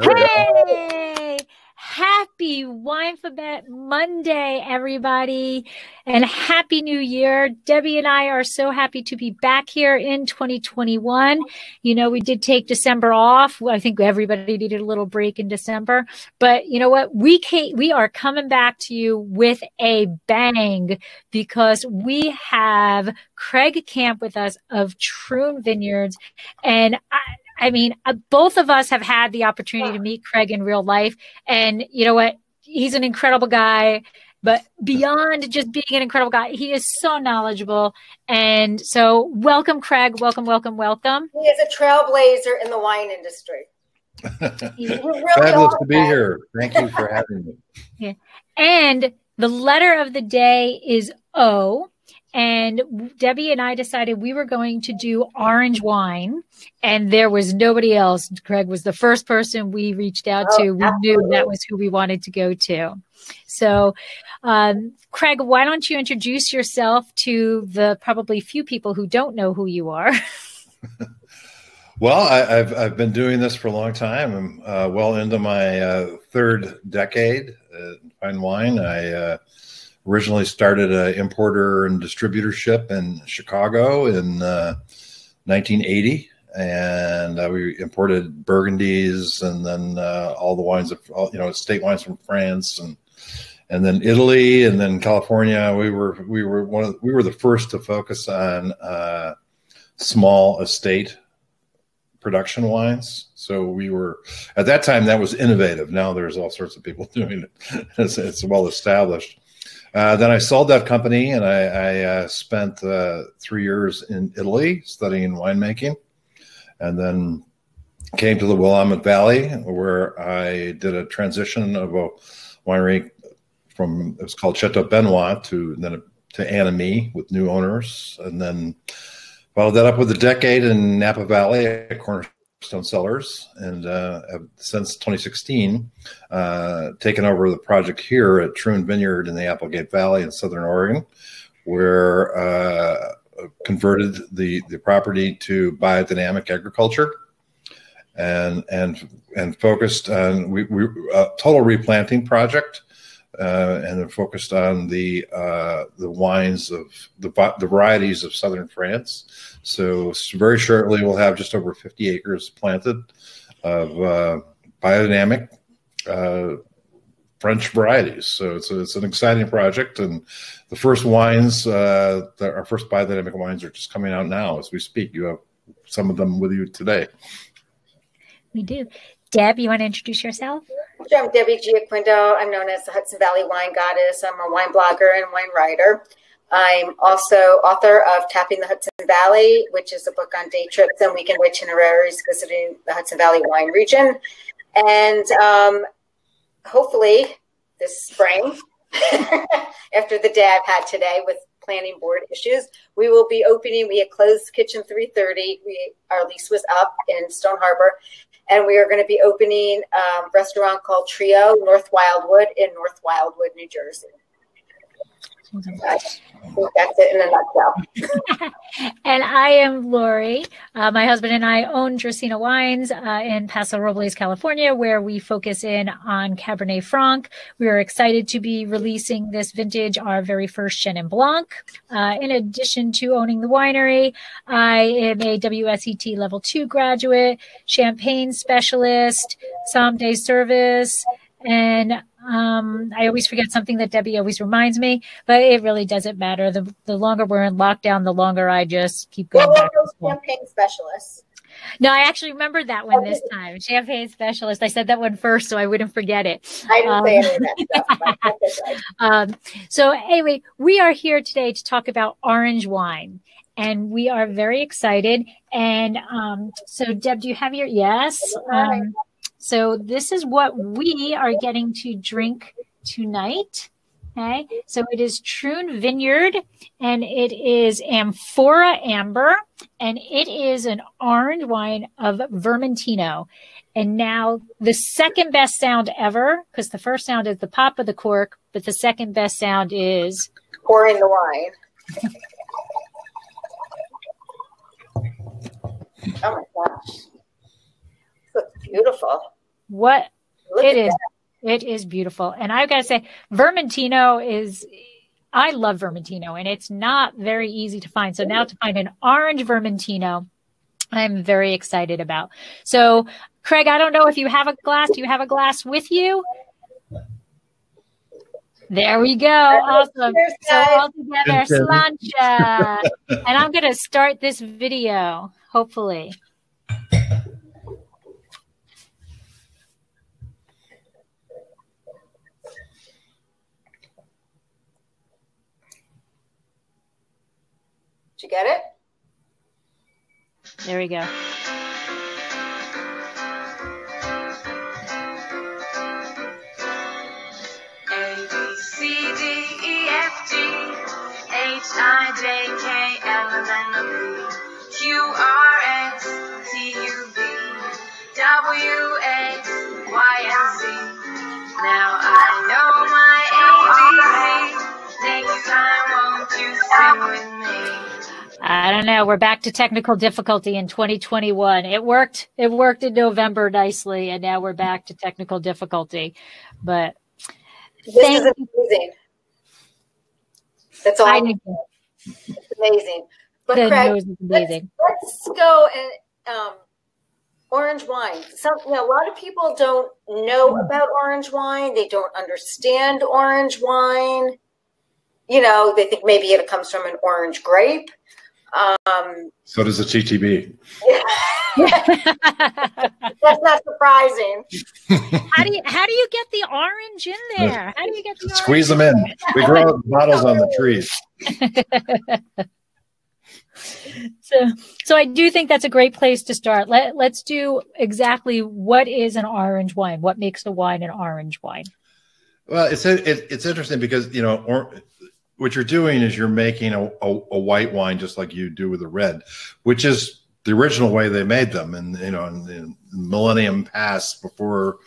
Hey, happy Winephabet Monday, everybody, and happy new year. Debbie and I are so happy to be back here in 2021. You know, we did take December off. I think everybody needed a little break in December, but you know what? We are coming back to you with a bang because we have Craig Camp with us of Troons Vineyards, and I mean, both of us have had the opportunity to meet Craig in real life. And you know what? He's an incredible guy. But beyond just being an incredible guy, he is so knowledgeable. And so welcome, Craig. Welcome, welcome, welcome. He is a trailblazer in the wine industry. Really fabulous to be here. Thank you for having me. Yeah. And the letter of the day is O. And Debbie and I decided we were going to do orange wine, and there was nobody else. Craig was the first person we reached out to. We knew that was who we wanted to go to. So, Craig, why don't you introduce yourself to the probably few people who don't know who you are? Well, I've been doing this for a long time. I'm well into my third decade in fine wine. I originally started an importer and distributorship in Chicago in 1980, and we imported Burgundies and then all the wines of estate wines from France and then Italy and then California. We were the first to focus on small estate production wines. So we were at that time that was innovative. Now there's all sorts of people doing it. It's well established. Then I sold that company, and I spent 3 years in Italy studying winemaking, and then came to the Willamette Valley, where I did a transition of a winery from, it was called Chateau Benoit, to Anami with new owners, and then followed that up with a decade in Napa Valley at Cornerstone Cellars, and since 2016, taken over the project here at Troons Vineyard in the Applegate Valley in Southern Oregon, where converted the property to biodynamic agriculture, and focused on total replanting project, and then focused on the wines of the varieties of Southern France. So very shortly, we'll have just over 50 acres planted of biodynamic French varieties. So it's an exciting project, and the first wines, our first biodynamic wines, are just coming out now as we speak. You have some of them with you today. We do. Deb, you want to introduce yourself? I'm Debbie Giaquindo. I'm known as the Hudson Valley Wine Goddess. I'm a wine blogger and wine writer. I'm also author of Tapping the Hudson Valley, which is a book on day trips and weekend itineraries visiting the Hudson Valley wine region. And hopefully this spring, after the day I've had today with planning board issues, we will be opening. We had closed Kitchen 330. Our lease was up in Stone Harbor. And we are going to be opening a restaurant called Trio, North Wildwood, in North Wildwood, New Jersey. I think that's it in a nutshell. And I am Lori. My husband and I own Dracaena Wines in Paso Robles, California, where we focus in on Cabernet Franc. We are excited to be releasing this vintage, our very first Chenin Blanc. In addition to owning the winery, I am a WSET Level 2 graduate, champagne specialist, sommelier service, and I always forget something that Debbie always reminds me, but it really doesn't matter. The longer we're in lockdown, the longer I just keep going back to school. Champagne specialist. No, I actually remembered that one this time. Champagne specialist. I said that one first so I wouldn't forget it. I didn't say any of that stuff. So anyway, we are here today to talk about orange wine. And we are very excited. And so Deb, do you have your, yes. So this is what we are getting to drink tonight. Okay, so it is Troons Vineyard, and it is Amphora Amber, and it is an orange wine of Vermentino. And now the second best sound ever, because the first sound is the pop of the cork, but the second best sound is pouring the wine. Oh my gosh. Looks beautiful. What Look it at is. that. It is beautiful. And I've got to say, Vermentino I love Vermentino, and it's not very easy to find. So now to find an orange Vermentino, I'm very excited about. So, Craig, I don't know if you have a glass. Do you have a glass with you? There we go. Awesome. Cheers, So guys. all together, slancha. And I'm going to start this video, hopefully. Did you get it? There we go. Now I know my ABC. Next time, won't you sing with me? I don't know. We're back to technical difficulty in 2021. It worked. It worked in November nicely, and now we're back to technical difficulty. But This is amazing. That's all. I think It's amazing. But the Craig, nose is amazing. let's go and orange wine. A lot of people don't know about orange wine. They don't understand orange wine. You know, they think maybe it comes from an orange grape. So does the TTB. That's not surprising. How do you get the orange in there? How do you get the Squeeze them in. We grow bottles on the trees. So I do think that's a great place to start. Let's do exactly what is an orange wine. What makes a wine an orange wine? Well, it's interesting because, you know, what you're doing is you're making a white wine just like you do with a red, which is the original way they made them. And, you know, in the millennium past, before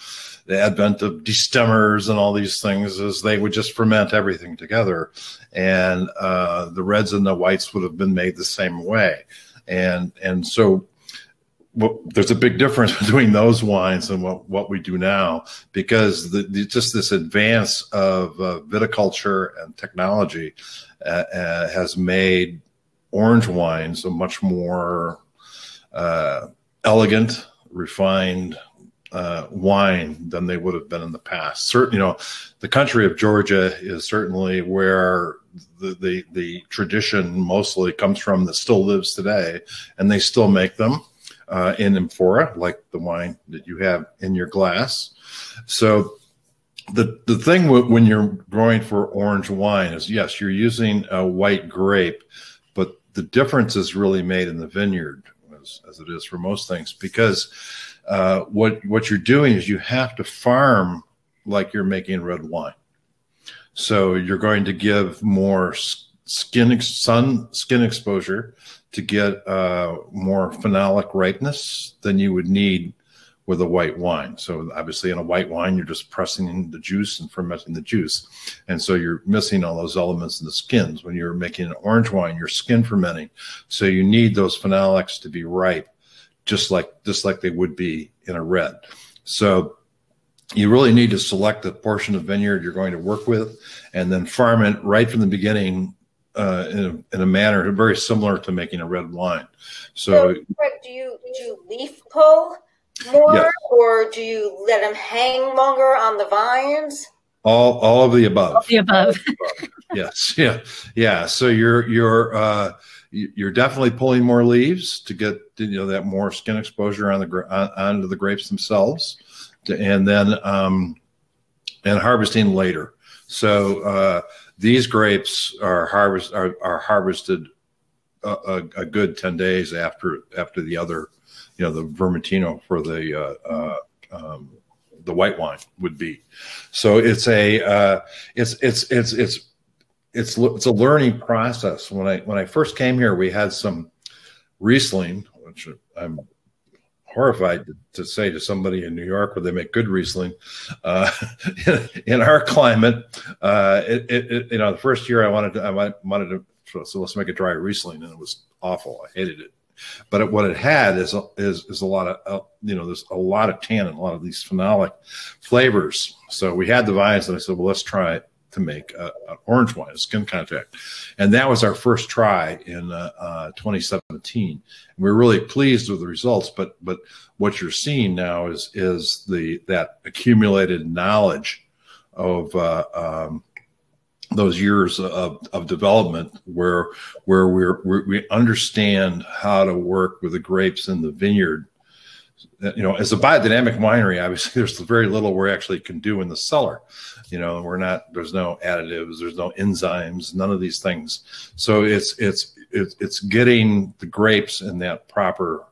the advent of destemmers and all these things, is they would just ferment everything together. And the reds and the whites would have been made the same way. And so there's a big difference between those wines and what we do now, because just this advance of viticulture and technology has made orange wines a much more elegant, refined wine than they would have been in the past. Certainly, you know, the country of Georgia is certainly where the tradition mostly comes from, that still lives today, and they still make them in amphora, like the wine that you have in your glass. So the thing when you're growing for orange wine is, yes, you're using a white grape, but the difference is really made in the vineyard, as it is for most things, because what you're doing is you have to farm like you're making red wine. So you're going to give more skin exposure to get more phenolic ripeness than you would need with a white wine. So obviously in a white wine, you're just pressing in the juice and fermenting the juice. And so you're missing all those elements in the skins. When you're making an orange wine, you're skin fermenting. So you need those phenolics to be ripe, just like they would be in a red. So you really need to select the portion of vineyard you're going to work with, and then farm it right from the beginning in a manner very similar to making a red wine. So do you leaf pull more, yes, or do you let them hang longer on the vines? all of the above. All the above. Yes, yeah. So you're definitely pulling more leaves to get, you know, that more skin exposure onto the grapes themselves, and then and harvesting later. So these grapes are harvested a good 10 days after the other, you know, the Vermentino for the white wine would be. So it's a learning process. When I first came here, we had some Riesling, which I'm horrified to say to somebody in New York where they make good Riesling. In our climate, you know, the first year I wanted to, so let's make a dry Riesling, and it was awful. I hated it. But what it had is a lot of there's a lot of tannin, a lot of these phenolic flavors. So we had the vines, and I said, well, let's try it to make an orange wine, a skin contact, and that was our first try in 2017. And we're really pleased with the results. But what you're seeing now is that accumulated knowledge of those years of development where we understand how to work with the grapes in the vineyard. As a biodynamic winery, obviously there's very little we actually can do in the cellar. There's no additives, there's no enzymes, none of these things. So it's getting the grapes in that proper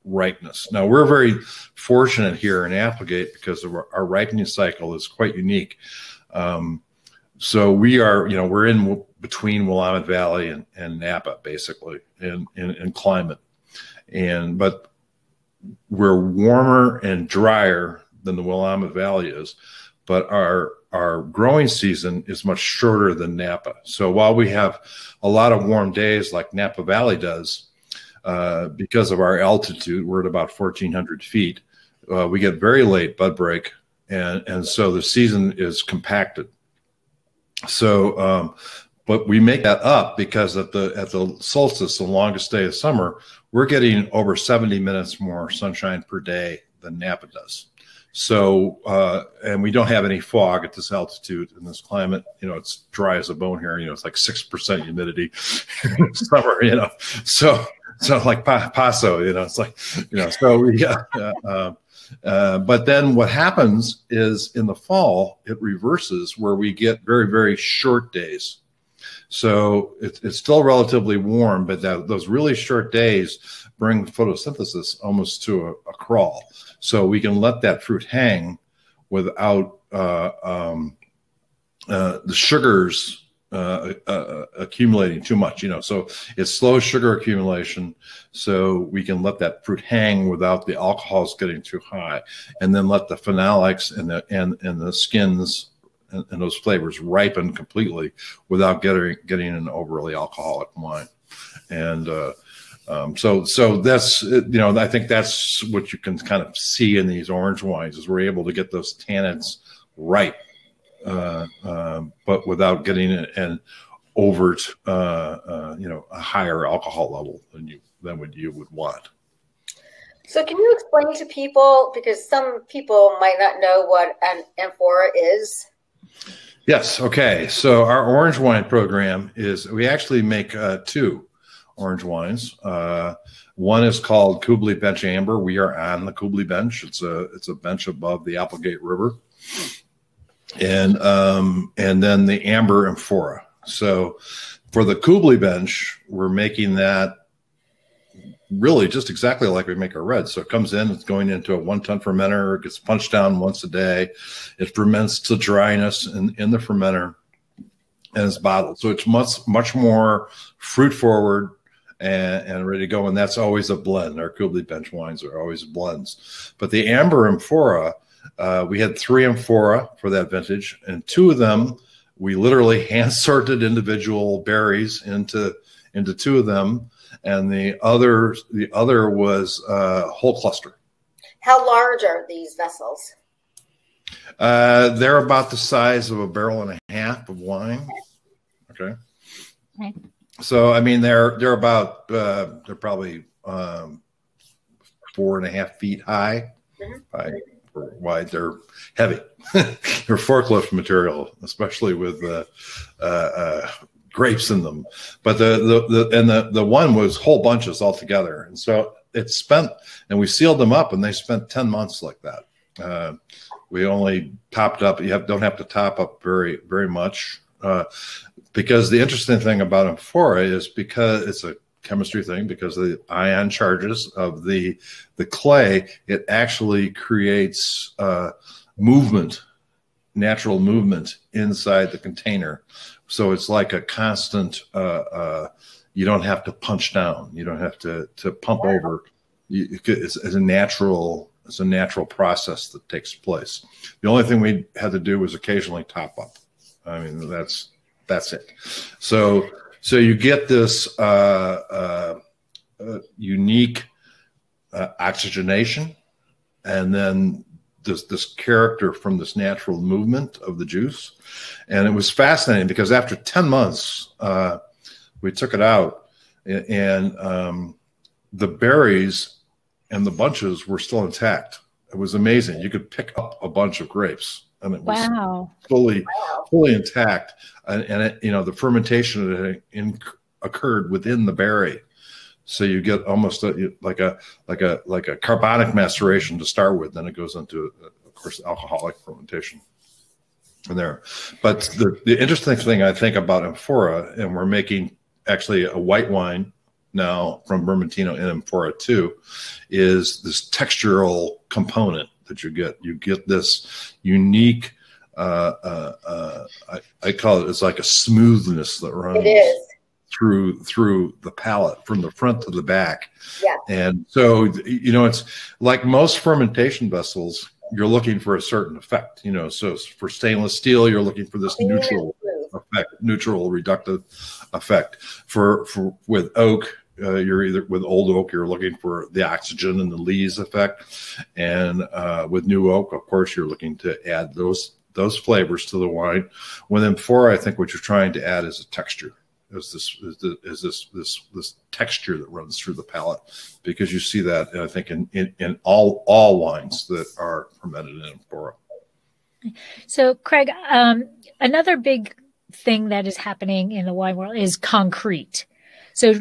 ripeness. Now, we're very fortunate here in Applegate because of our ripening cycle is quite unique. So we're in between Willamette Valley and Napa, basically, in climate. But we're warmer and drier than the Willamette Valley is, but our growing season is much shorter than Napa. So while we have a lot of warm days like Napa Valley does, because of our altitude, we're at about 1,400 feet, we get very late bud break, and so the season is compacted. So, but we make that up because at the solstice, the longest day of summer, we're getting over 70 minutes more sunshine per day than Napa does. So, and we don't have any fog at this altitude in this climate. It's dry as a bone here. It's like 6% humidity in summer. So like Paso. It's like So yeah. But then what happens is in the fall, it reverses where we get very, very short days. So it's still relatively warm, but those really short days bring photosynthesis almost to a crawl. So we can let that fruit hang without the sugars accumulating too much, so it slows sugar accumulation, so we can let that fruit hang without the alcohols getting too high, and then let the phenolics and the skins and those flavors ripen completely without getting an overly alcoholic wine. And so that's I think that's what you can kind of see in these orange wines is we're able to get those tannins ripe. But without getting an overt, a higher alcohol level than what you would want. So can you explain to people, because some people might not know what an amphora is? Yes. Okay. So our orange wine program we actually make two orange wines. One is called Kubli Bench Amber. We are on the Kubli Bench. It's a bench above the Applegate River. And then the amber amphora. So for the Kubli bench, we're making that really just exactly like we make our red. So it comes in, it's going into a 1-ton fermenter, it gets punched down once a day, it ferments to dryness in the fermenter, and it's bottled. So it's much more fruit forward and ready to go. And that's always a blend. Our Kubli bench wines are always blends. But the amber amphora, we had 3 amphora for that vintage, and 2 of them we literally hand sorted individual berries into 2 of them, and the other was whole cluster. How large are these vessels? They're about the size of a barrel and a half of wine. Okay. So I mean they're about they're probably 4.5 feet high. Wide. They're heavy. They're forklift material, especially with grapes in them. But the one was whole bunches all together, and so and we sealed them up, and they spent 10 months like that. We only topped up. Don't have to top up very, very much, because the interesting thing about amphora is because it's a chemistry thing, because of the ion charges of the clay, it actually creates natural movement inside the container. So it's like a constant, you don't have to punch down. You don't have to pump over. It's a natural process that takes place. The only thing we had to do was occasionally top up. I mean, that's it. So you get this unique oxygenation, and then this character from this natural movement of the juice. And it was fascinating because after 10 months, we took it out, and the berries and the bunches were still intact. It was amazing. You could pick up a bunch of grapes, and it was fully intact. And it, the fermentation occurred within the berry. So you get almost like a carbonic maceration to start with. Then it goes into, of course, alcoholic fermentation in there. But the interesting thing I think about amphora, and we're making actually a white wine now from Vermentino in amphora too, is this textural component that you get. You get this unique, I call it, it's like a smoothness that runs. It is. Through the palate from the front to the back. Yeah. And so, it's like most fermentation vessels, you're looking for a certain effect, so for stainless steel, you're looking for this neutral effect, neutral reductive effect. For with oak, you're either with old oak, you're looking for the oxygen and the lees effect. And with new oak, of course, you're looking to add those flavors to the wine. With amphora, I think what you're trying to add is a texture. Is this texture that runs through the palate, because you see that, I think, in all wines that are fermented in amphora. So, Craig, another big thing that is happening in the wine world is concrete. So,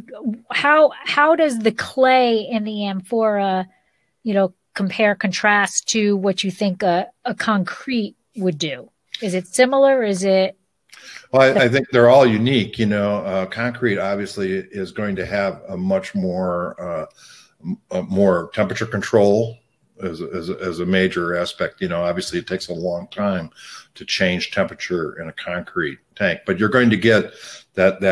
how does the clay in the amphora, contrast to what you think a concrete would do? Is it similar? Is it? Well, I think they're all unique. Concrete obviously is going to have a much more temperature control as a major aspect. Obviously it takes a long time to change temperature in a concrete tank, but you're going to get that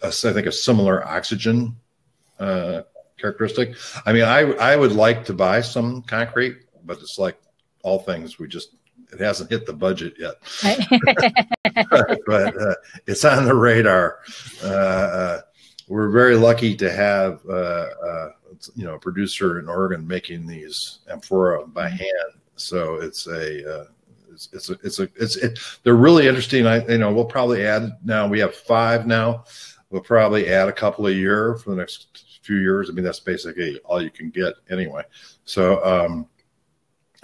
I think a similar oxygen characteristic. I mean, I would like to buy some concrete, but it's like all things, it hasn't hit the budget yet. But it's on the radar. We're very lucky to have a producer in Oregon making these amphora by hand. So they're really interesting. We'll probably add, now we have 5 now. We'll probably add a couple a year for the next few years. I mean, that's basically all you can get anyway. So,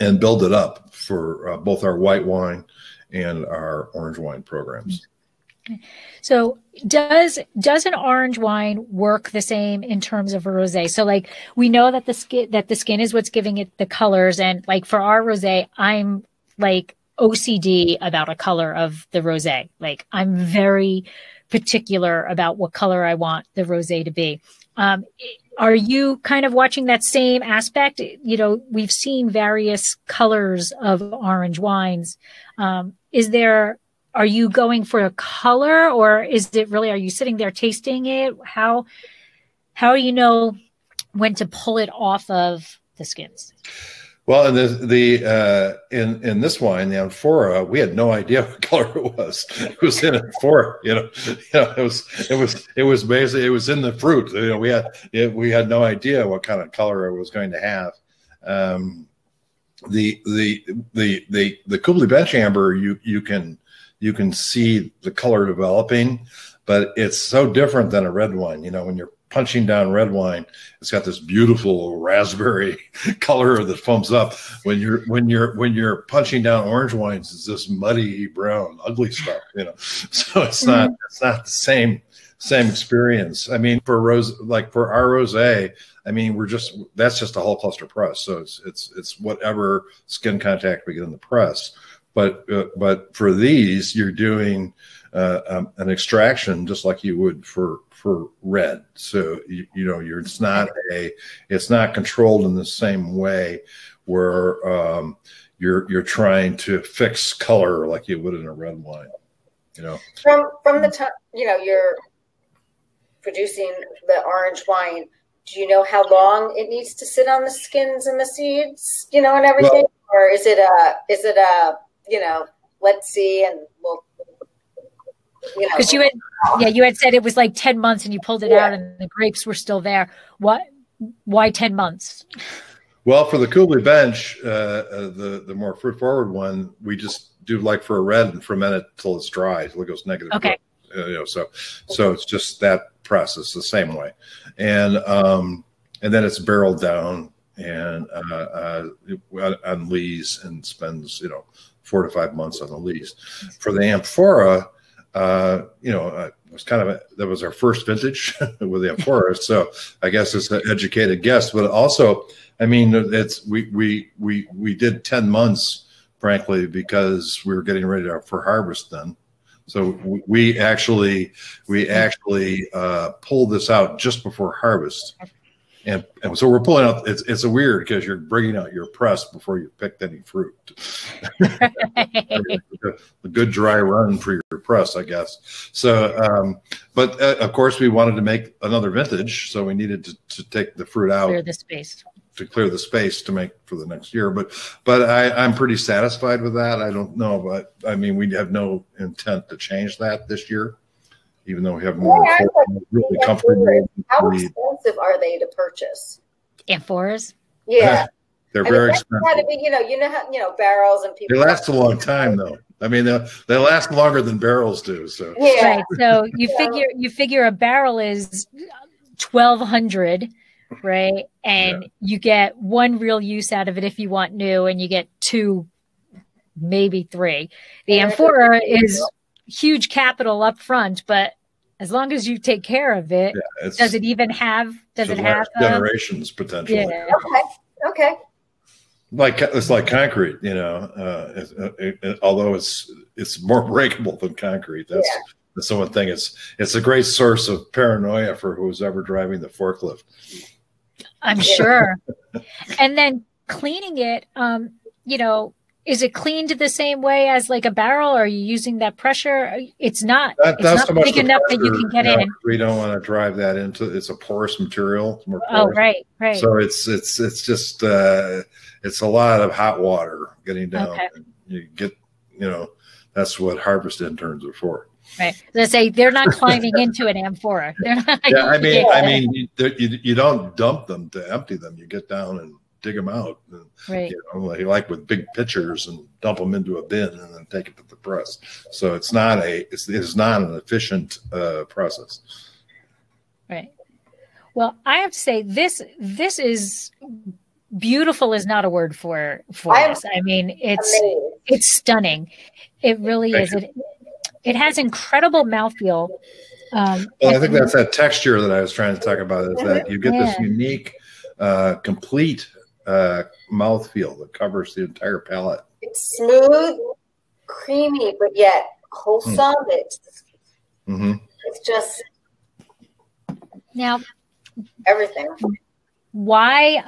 and build it up for both our white wine and our orange wine programs. So does an orange wine work the same in terms of a rosé? So like, we know that the skin is what's giving it the colors. And like for our rosé, I'm like OCD about a color of the rosé. Like I'm very particular about what color I want the rosé to be. Are you kind of watching that same aspect? We've seen various colors of orange wines. Are you going for a color, or is it really, are you sitting there tasting it? How do you know when to pull it off of the skins? Well, in in this wine, the amphora, we had no idea what color it was. It was in amphora, it was basically, it was in the fruit. We had no idea what kind of color it was going to have. The Kubli Bench amber, you can see the color developing, but it's so different than a red wine. When you're punching down red wine, it's got this beautiful raspberry color that foams up. When you're punching down orange wines, it's this muddy brown, ugly stuff. So it's not the same experience. I mean, for our rosé, I mean, that's just a whole cluster press. So it's whatever skin contact we get in the press. But for these, you're doing an extraction just like you would for red. So it's not controlled in the same way where you're trying to fix color like you would in a red wine. From the time you're producing the orange wine, do you know how long it needs to sit on the skins and the seeds, and everything? Well, or is it a let's see, and we'll Because you had said it was like 10 months and you pulled it out and the grapes were still there. Why 10 months? Well, for the Kubli bench, the more fruit forward one, we just do like for a red and ferment it till it's dry, till it goes negative. Okay. So it's just that process the same way, and then it's barreled down and on lees and spends 4 to 5 months on the lees. For the amphora, it was that was our first vintage with the amphora, so I guess it's an educated guess. But also, I mean, we did 10 months, frankly, because we were getting ready for harvest then. So we actually pulled this out just before harvest, and so we're pulling out. It's a weird because you're bringing out your press before you picked any fruit. A good dry run for your press, I guess. So, but of course, we wanted to make another vintage, so we needed to take the fruit out. Clear the space. To clear the space to make for the next year, but I'm pretty satisfied with that. I don't know, but I mean, we have no intent to change that this year, even though we have more really comfortable. How expensive are they to purchase? Amphoras? Yeah, they're very expensive. Gotta be, how barrels and people. They last a long time, though. I mean, they last longer than barrels do. So yeah, right. So you figure a barrel is 1,200. Right. And you get one real use out of it if you want new, and you get 2, maybe 3. The amphora is huge capital up front, but as long as you take care of it, does it have generations potentially? Yeah. Okay. It's like concrete, although it's more breakable than concrete. That's the one thing. It's a great source of paranoia for who's ever driving the forklift. I'm sure. And then cleaning it, is it cleaned the same way as like a barrel? Or are you using that pressure? It's not big enough that you can get in. We don't want to drive that into. It's a porous material. It's more porous. Oh, right. So it's just it's a lot of hot water getting down. Okay. And you get that's what harvest interns are for. Right. They say they're not climbing into an amphora. I mean, you don't dump them to empty them. You get down and dig them out. And, right. Like with big pitchers and dump them into a bin and then take it to the press. So it's not an efficient process. Right. Well, I have to say this is beautiful. Is not a word for us. I mean, it's stunning. It really is. It has incredible mouthfeel. Well, I think that's that texture that I was trying to talk about. Is that you get this unique, complete mouthfeel that covers the entire palate. It's smooth, creamy, but yet wholesome. It's just now everything. Why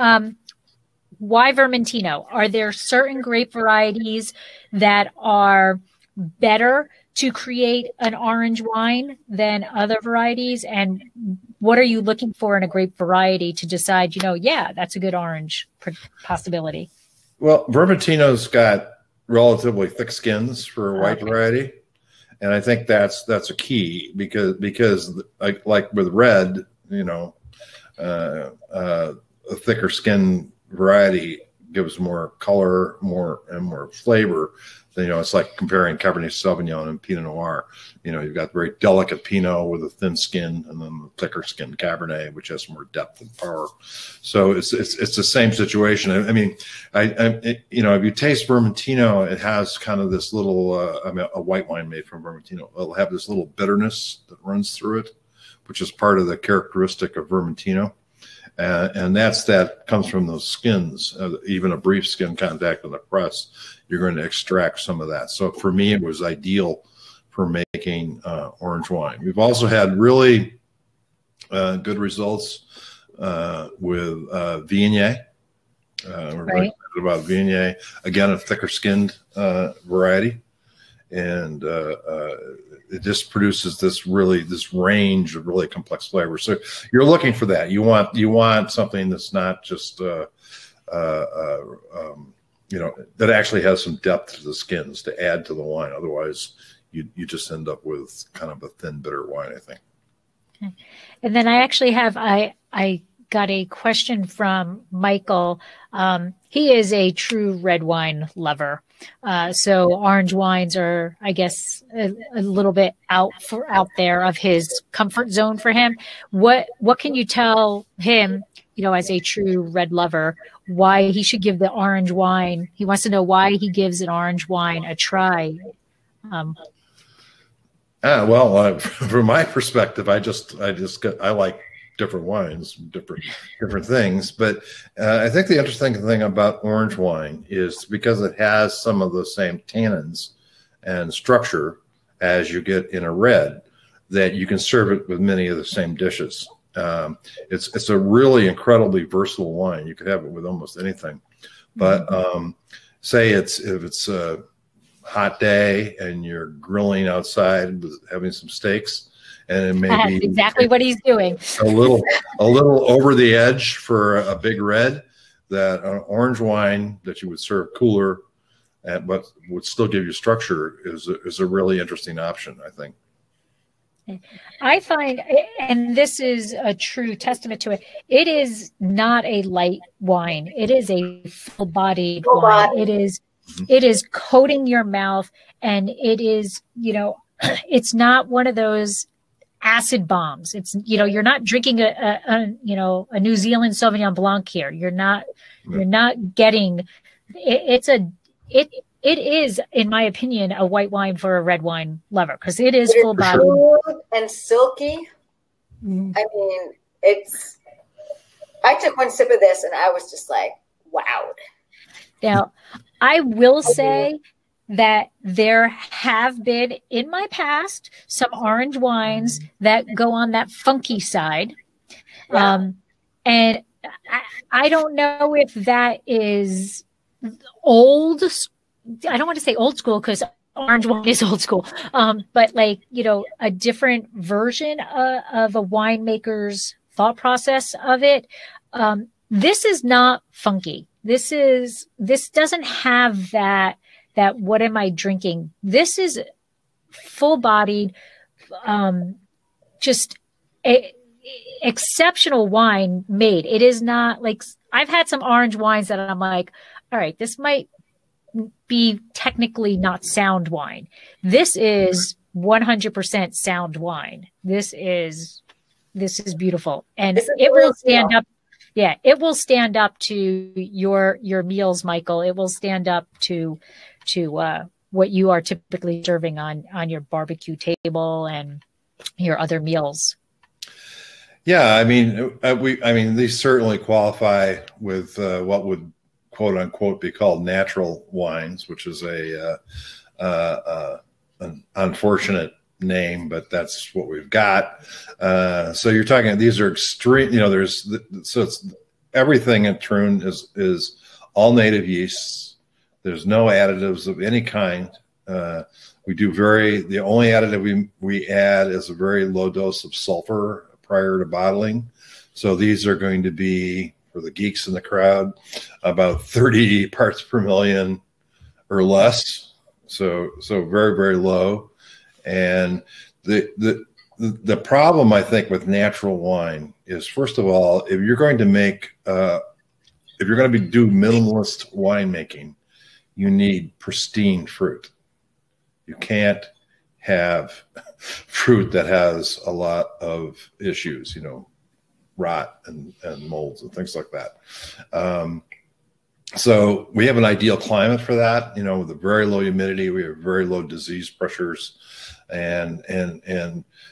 Vermentino? Are there certain grape varieties that are better to create an orange wine than other varieties? And what are you looking for in a grape variety to decide, that's a good orange possibility? Well, Vermentino's got relatively thick skins for a white variety. And I think that's a key because like with red, a thicker skin variety gives more color, more flavor. It's like comparing Cabernet Sauvignon and Pinot Noir. You've got very delicate Pinot with a thin skin, and then the thicker skin Cabernet, which has more depth and power. So it's the same situation. I mean, if you taste Vermentino, it has kind of this little. A white wine made from Vermentino, it'll have this little bitterness that runs through it, which is part of the characteristic of Vermentino. And that comes from those skins. Even a brief skin contact on the press, you're going to extract some of that. So for me, it was ideal for making orange wine. We've also had really good results with Viognier. We're very excited about Viognier. Again, a thicker skinned variety. And it just produces this range of really complex flavors. So you're looking for that. You want something that's not just that actually has some depth to the skins to add to the wine. Otherwise, you just end up with kind of a thin, bitter wine, I think. Okay. And then I actually have, I got a question from Michael. He is a true red wine lover. So orange wines are, I guess, a little bit out there of his comfort zone for him. What can you tell him, as a true red lover, why he should give the orange wine? He wants to know why he gives an orange wine a try. Well, from my perspective, I like different wines, different things. But I think the interesting thing about orange wine is because it has some of the same tannins and structure as you get in a red, that you can serve it with many of the same dishes. It's a really incredibly versatile wine. You could have it with almost anything. But say if it's a hot day and you're grilling outside with having some steaks, and it may That's be exactly what he's doing. a little over the edge for a big red, that an orange wine that you would serve cooler, but would still give you structure is a really interesting option, I think. I find, and this is a true testament to it, it is not a light wine. It is a full-bodied wine. It is coating your mouth, and it is, it's not one of those acid bombs. It's, you're not drinking a New Zealand Sauvignon Blanc here. You're not getting, it is, in my opinion, a white wine for a red wine lover, because it is full bodied and silky. I mean, I took one sip of this and I was just like, wow. Now, I will say that there have been in my past some orange wines that go on that funky side. Yeah. And I don't know if that is old. I don't want to say old school, because orange wine is old school. But a different version of a winemaker's thought process of it. This is not funky. This doesn't have that what am I drinking? This is full-bodied, just exceptional wine made. It is not like, I've had some orange wines that I'm like, all right, this might be technically not sound wine. This is 100% sound wine. This is beautiful, and it will stand up. Yeah, it will stand up to your meals, Michael. It will stand up to what you are typically serving on your barbecue table and your other meals. Yeah, I mean, these certainly qualify with what would quote unquote be called natural wines, which is an unfortunate name, but that's what we've got. So you're talking, these are extreme, it's everything in Troon is all native yeasts. There's no additives of any kind. The only additive we add is a very low dose of sulfur prior to bottling. So these are going to be, for the geeks in the crowd, about 30 parts per million or less. So very, very low. And the problem, I think, with natural wine is, first of all, if you're going to do minimalist winemaking, you need pristine fruit. You can't have fruit that has a lot of issues, rot and molds and things like that. So we have an ideal climate for that, with a very low humidity. We have very low disease pressures. And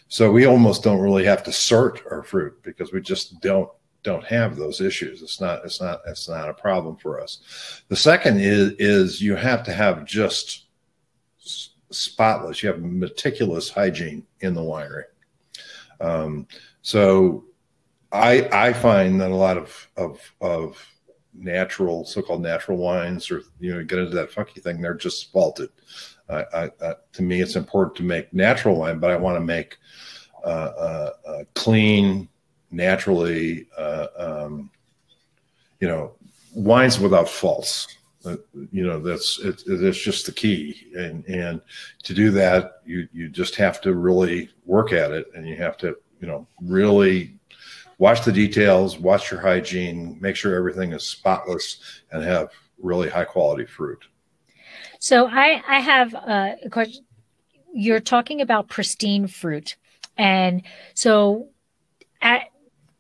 so we almost don't really have to sort our fruit, because we just don't have those issues. It's not a problem for us. The second is you have to have just spotless. You have meticulous hygiene in the winery. So I find that a lot of natural, so-called natural wines, or get into that funky thing, they're just faulted. To me, it's important to make natural wine, but I want to make clean, naturally, wines without faults. That's just the key. And to do that, you just have to really work at it, and you have to, really watch the details, watch your hygiene, make sure everything is spotless, and have really high quality fruit. So I have a question. You're talking about pristine fruit. And so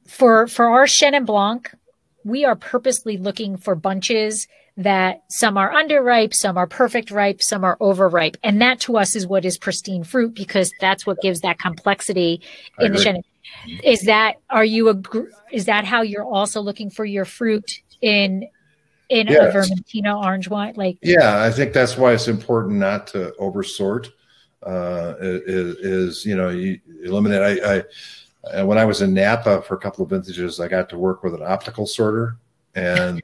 for our Chenin Blanc, we are purposely looking for bunches that some are underripe, some are perfect ripe, some are overripe. And that to us is what is pristine fruit, because that's what gives that complexity in the Chenin. Is that how you're also looking for your fruit in a Vermentino orange wine? Yeah, I think that's why it's important not to oversort. You eliminate. When I was in Napa for a couple of vintages, I got to work with an optical sorter, and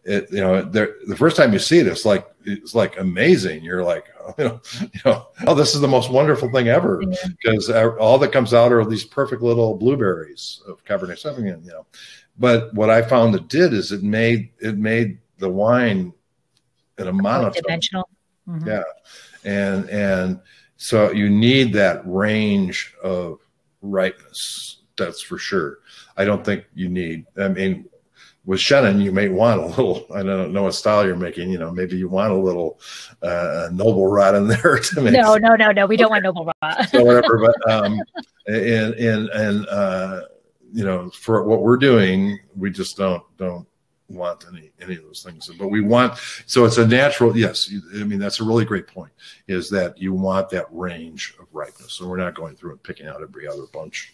the first time you see it, it's like amazing. You're like, oh, this is the most wonderful thing ever, because all that comes out are these perfect little blueberries of Cabernet Sauvignon. But what I found it did is it made the wine in a monotone. Dimensional. Mm-hmm. Yeah. And so you need that range of ripeness. That's for sure. I don't think you need, with Chenin, you may want a little, I don't know what style you're making, maybe you want a little noble rot in there to make. No, we don't want noble rot. So whatever, but, for what we're doing, we just don't want any of those things, but we want, so it's a natural, yes, that's a really great point, is that you want that range of ripeness, so we're not going through and picking out every other bunch.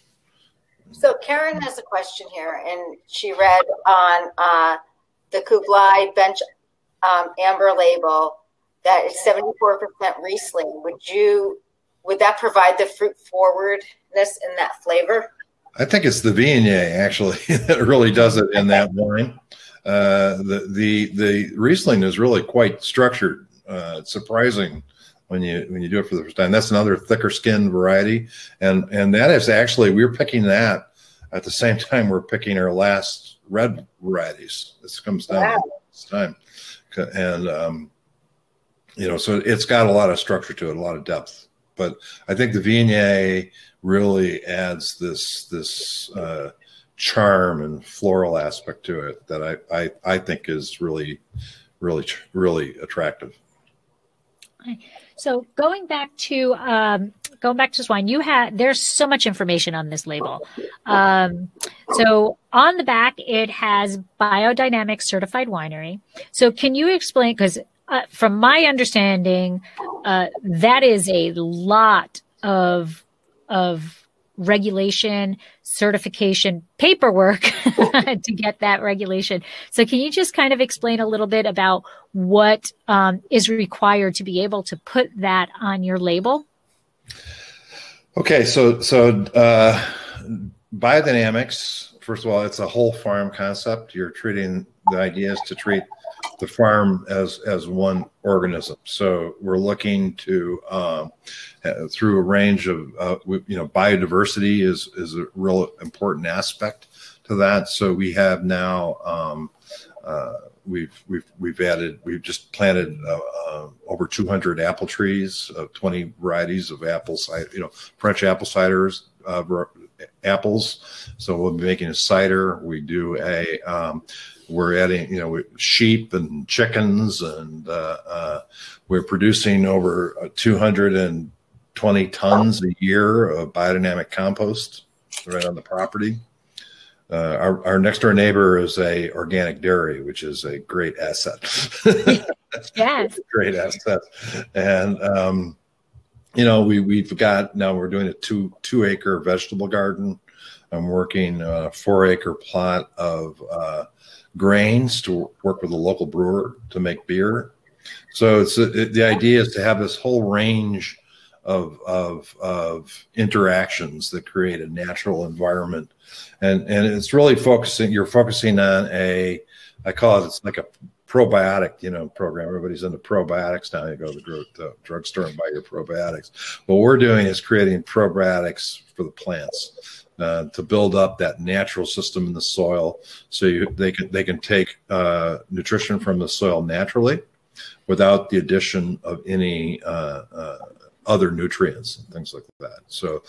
So Karen has a question here, and she read on the Kublai bench amber label that it's 74% Riesling. Would that provide the fruit forwardness in that flavor? I think it's the Viognier actually that really does it in that wine. The Riesling is really quite structured. It's surprising when you do it for the first time. That's another thicker skinned variety, and that is actually, we're picking that at the same time we're picking our last red varieties. This comes down this time, and so it's got a lot of structure to it, a lot of depth. But I think the Viognier really adds this charm and floral aspect to it that I think is really attractive. So going back to this wine, there's so much information on this label. So on the back it has Biodynamics certified winery. So can you explain, because from my understanding, that is a lot of regulation, certification, paperwork to get that regulation. So can you just kind of explain a little bit about what is required to be able to put that on your label? Okay, so Biodynamics, first of all, it's a whole farm concept. You're treating, the idea is to treat the farm as one organism. So we're looking to through a range of biodiversity is a real important aspect to that. So we have now we've just planted over 200 apple trees, 20 varieties of apple cider, French apple ciders, apples. So we'll be making a cider. We do we're adding, sheep and chickens, and we're producing over 220 tons a year of biodynamic compost right on the property. Our next door neighbor is a organic dairy, which is a great asset. Yes, great asset. And we've got, now we're doing a 2 acre vegetable garden. I'm working on a 4 acre plot of grains to work with a local brewer to make beer. So the idea is to have this whole range of interactions that create a natural environment, and it's really focusing. You're focusing on I call it's like a probiotic, program. Everybody's into probiotics now. You go to the drugstore and buy your probiotics. What we're doing is creating probiotics for the plants to build up that natural system in the soil, so they can take nutrition from the soil naturally, without the addition of any other nutrients and things like that. So,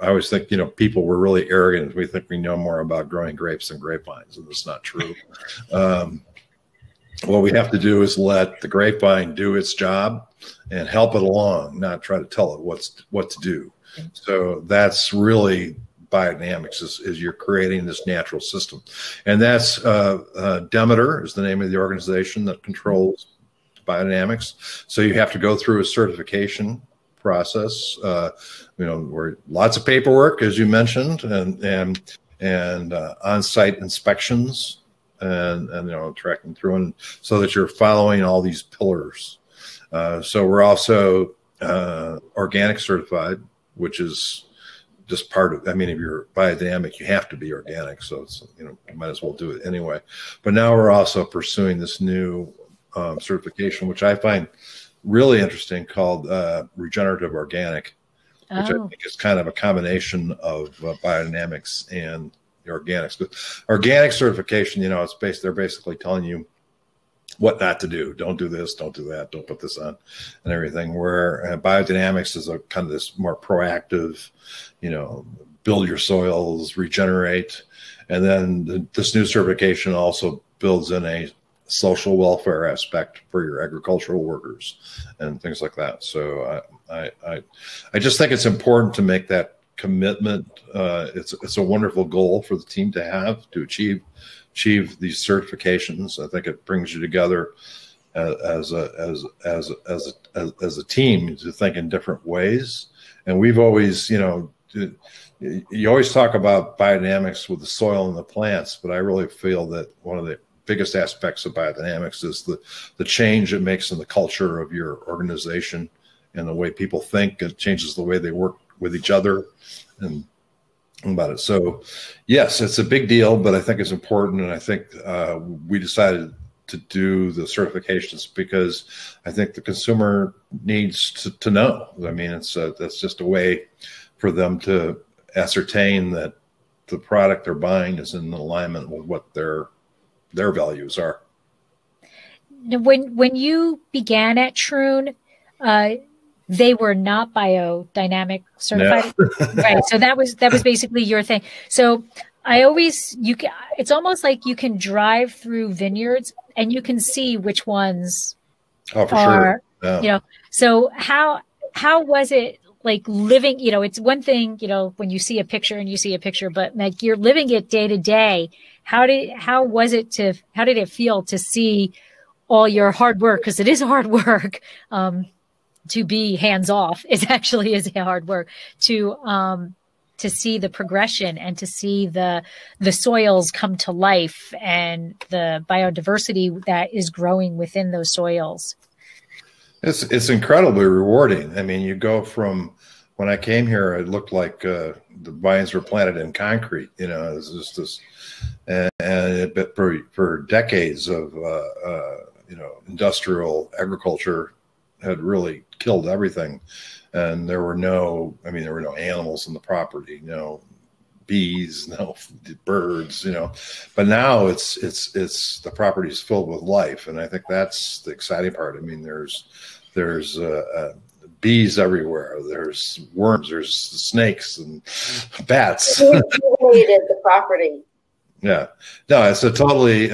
I always think, people were really arrogant. We think we know more about growing grapes than grapevines, and that's not true. What we have to do is let the grapevine do its job and help it along, not try to tell it what to do. So that's really biodynamics, is you're creating this natural system. And that's Demeter is the name of the organization that controls biodynamics. So you have to go through a certification process, where lots of paperwork, as you mentioned, and on-site inspections, and tracking through, and so that you're following all these pillars. So we're also organic certified, which is just part of, if you're biodynamic, you have to be organic. So it's, you might as well do it anyway. But now we're also pursuing this new certification, which I find really interesting, called Regenerative Organic, which I think is kind of a combination of biodynamics and the organics. But organic certification, they're basically telling you what not to do. Don't do this, don't do that, don't put this on, and everything. Where biodynamics is a kind of this more proactive, build your soils, regenerate. And then this new certification also builds in a social welfare aspect for your agricultural workers and things like that. So I just think it's important to make that commitment. It's a wonderful goal for the team to have, to achieve these certifications. I think it brings you together as a team to think in different ways. And we've always, you always talk about biodynamics with the soil and the plants, but I really feel that one of the biggest aspects of biodynamics is the change it makes in the culture of your organization and the way people think. It changes the way they work with each other and about it. So yes, it's a big deal, but I think it's important. And I think we decided to do the certifications because I think the consumer needs to know. That's just a way for them to ascertain that the product they're buying is in alignment with what their values are. When you began at Troon, they were not biodynamic certified, no. Right? So that was basically your thing. So it's almost like you can drive through vineyards and you can see which ones are. Yeah. So how was it like living? It's one thing, when you see a picture, but like you're living it day to day. How did it feel to see all your hard work? Because it is hard work. To be hands off is hard work. To see the progression and to see the soils come to life and the biodiversity that is growing within those soils. It's incredibly rewarding. You go from when I came here, it looked like the vines were planted in concrete. It was just this, and for decades of industrial agriculture had really killed everything, and there were no animals in the property, no bees, no birds, but now it's the property is filled with life, and I think that's the exciting part. There's bees everywhere, there's worms, there's snakes and bats. The property. Yeah, no, it's a totally,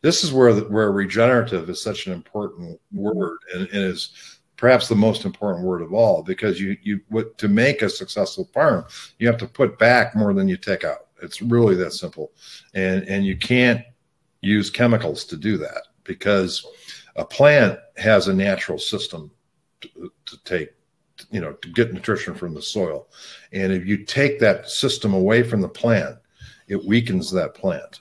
this is where regenerative is such an important word, and is perhaps the most important word of all, because to make a successful farm, you have to put back more than you take out. It's really that simple. And you can't use chemicals to do that, because a plant has a natural system to get nutrition from the soil. And if you take that system away from the plant, it weakens that plant.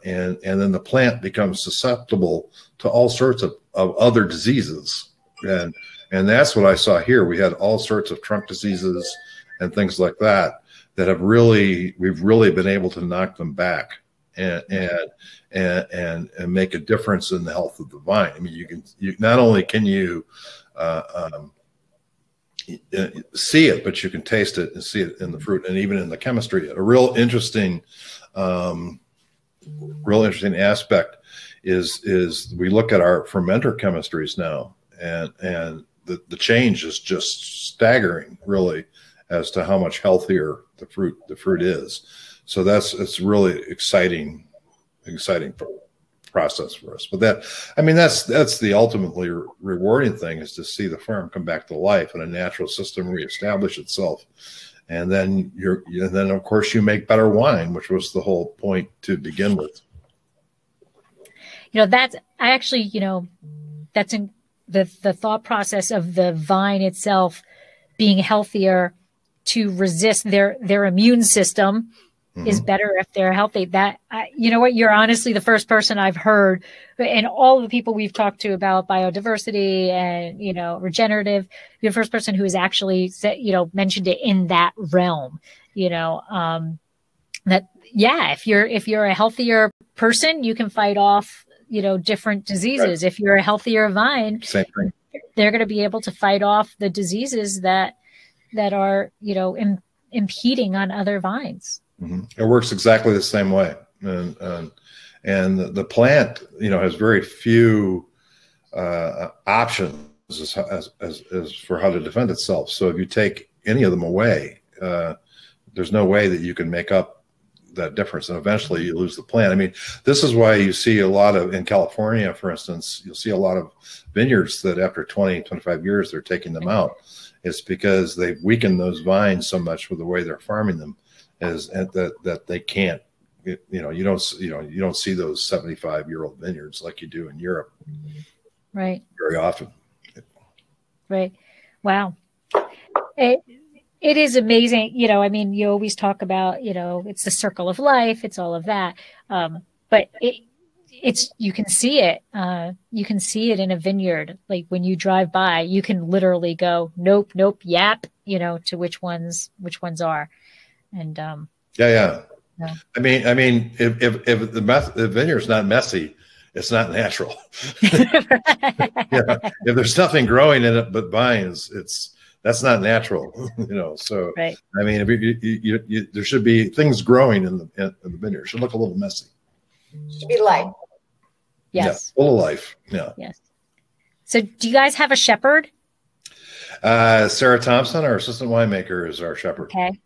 And then the plant becomes susceptible to all sorts of other diseases. And that's what I saw here. We had all sorts of trunk diseases and things like that we've really been able to knock them back. and make a difference in the health of the vine. I mean, you not only can you see it, but you can taste it and see it in the fruit and even in the chemistry. A real interesting aspect is we look at our fermenter chemistries now, and the change is just staggering, really, as to how much healthier the fruit is. So it's really exciting process for us. But that's the ultimately rewarding thing, is to see the farm come back to life and a natural system reestablish itself. And then of course you make better wine, which was the whole point to begin with. That's in the thought process of the vine itself being healthier to resist their immune system. Mm-hmm. Is better if they're healthy. You're honestly the first person I've heard, and all the people we've talked to about biodiversity and, regenerative, you're the first person who has actually said, mentioned it in that realm, that, if you're a healthier person, you can fight off, different diseases. Right. If you're a healthier vine, same thing. They're going to be able to fight off the diseases that are, impeding on other vines. Mm-hmm. It works exactly the same way, and the plant, has very few options as for how to defend itself. So if you take any of them away, there's no way that you can make up that difference, and eventually you lose the plant. I mean, this is why you see a lot of, in California, for instance, you'll see a lot of vineyards that after 20, 25 years they're taking them out. It's because they've weakened those vines so much with the way they're farming them. That they can't, you don't see those 75-year-old vineyards like you do in Europe, right? Very often, right? Wow, it is amazing. You always talk about, it's the circle of life, it's all of that, but it's you can see it. You can see it in a vineyard. Like when you drive by, you can literally go, nope, yap, to which ones are. And yeah. I mean, if the vineyard's not messy, it's not natural. If there's nothing growing in it but vines, that's not natural. So right. I mean, if there should be things growing in the vineyard. It should look a little messy. Should be light. Yes. Yeah, full of life. Yeah. Yes. So, do you guys have a shepherd? Sarah Thompson, our assistant winemaker, is our shepherd. Okay.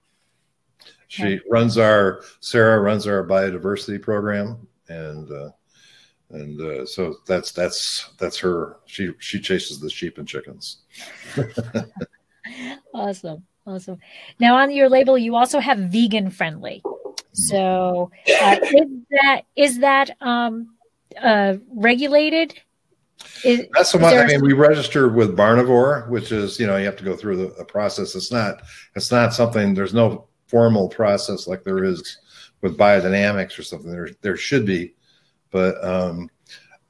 Sarah runs our biodiversity program, and so that's her. She chases the sheep and chickens. Awesome. Now on your label, you also have vegan friendly. So is that regulated? That's the one. I mean, we registered with Barnivore, which is, you have to go through a process. It's not something. There's no formal process like there is with biodynamics or something. There should be, but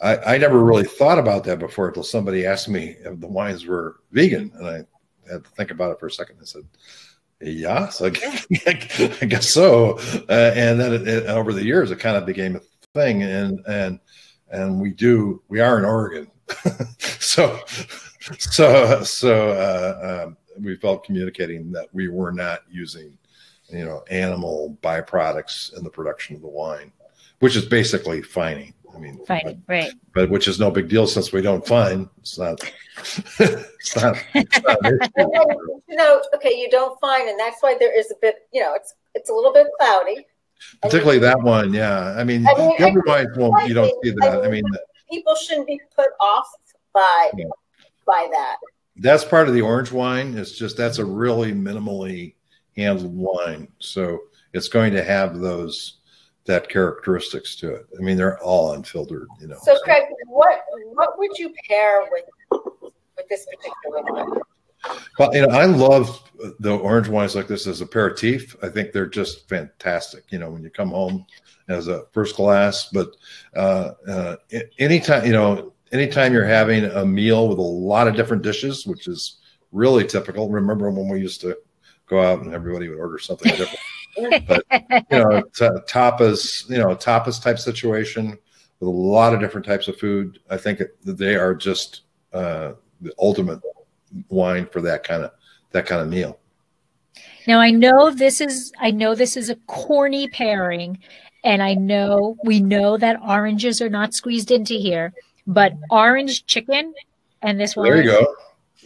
I never really thought about that before until somebody asked me if the wines were vegan, and I had to think about it for a second. I said, "Yeah, so I guess so." And then over the years, it kind of became a thing, and we are in Oregon, so we felt communicating that we were not using animal byproducts in the production of the wine, which is basically fining. I mean, fining, right? But which is no big deal since we don't fine. It's not. It's not okay, you don't fine, and that's why there is a bit. It's a little bit cloudy. Particularly that one, yeah. I mean the other wines won't. You don't see that. I mean, people shouldn't be put off by that. That's part of the orange wine. It's just that's a really minimally handled wine, so it's going to have that characteristics to it. I mean, they're all unfiltered, So Craig, what would you pair with this particular wine? Well, I love the orange wines like this as aperitif. I think they're just fantastic. When you come home as a first glass, but anytime you're having a meal with a lot of different dishes, which is really typical. Remember when we used to go out and everybody would order something different. But it's a tapas type situation with a lot of different types of food. I think that they are just the ultimate wine for that kind of meal. Now I know this is a corny pairing, and we know that oranges are not squeezed into here, but orange chicken and this wine. There you go.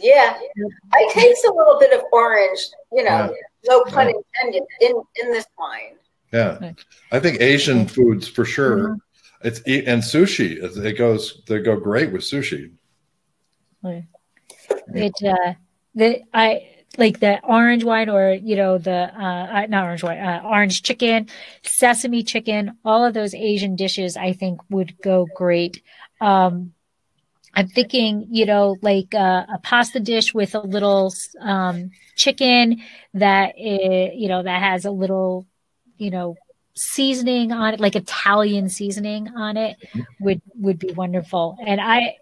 Yeah, I taste a little bit of orange, no pun intended, in this wine. Yeah, I think Asian foods for sure. Mm-hmm. And sushi, they go great with sushi. I like the orange wine, or not orange wine, orange chicken, sesame chicken. All of those Asian dishes, I think, would go great. I'm thinking, like a pasta dish with a little chicken that that has a little, seasoning on it, like Italian seasoning on it, would be wonderful. And I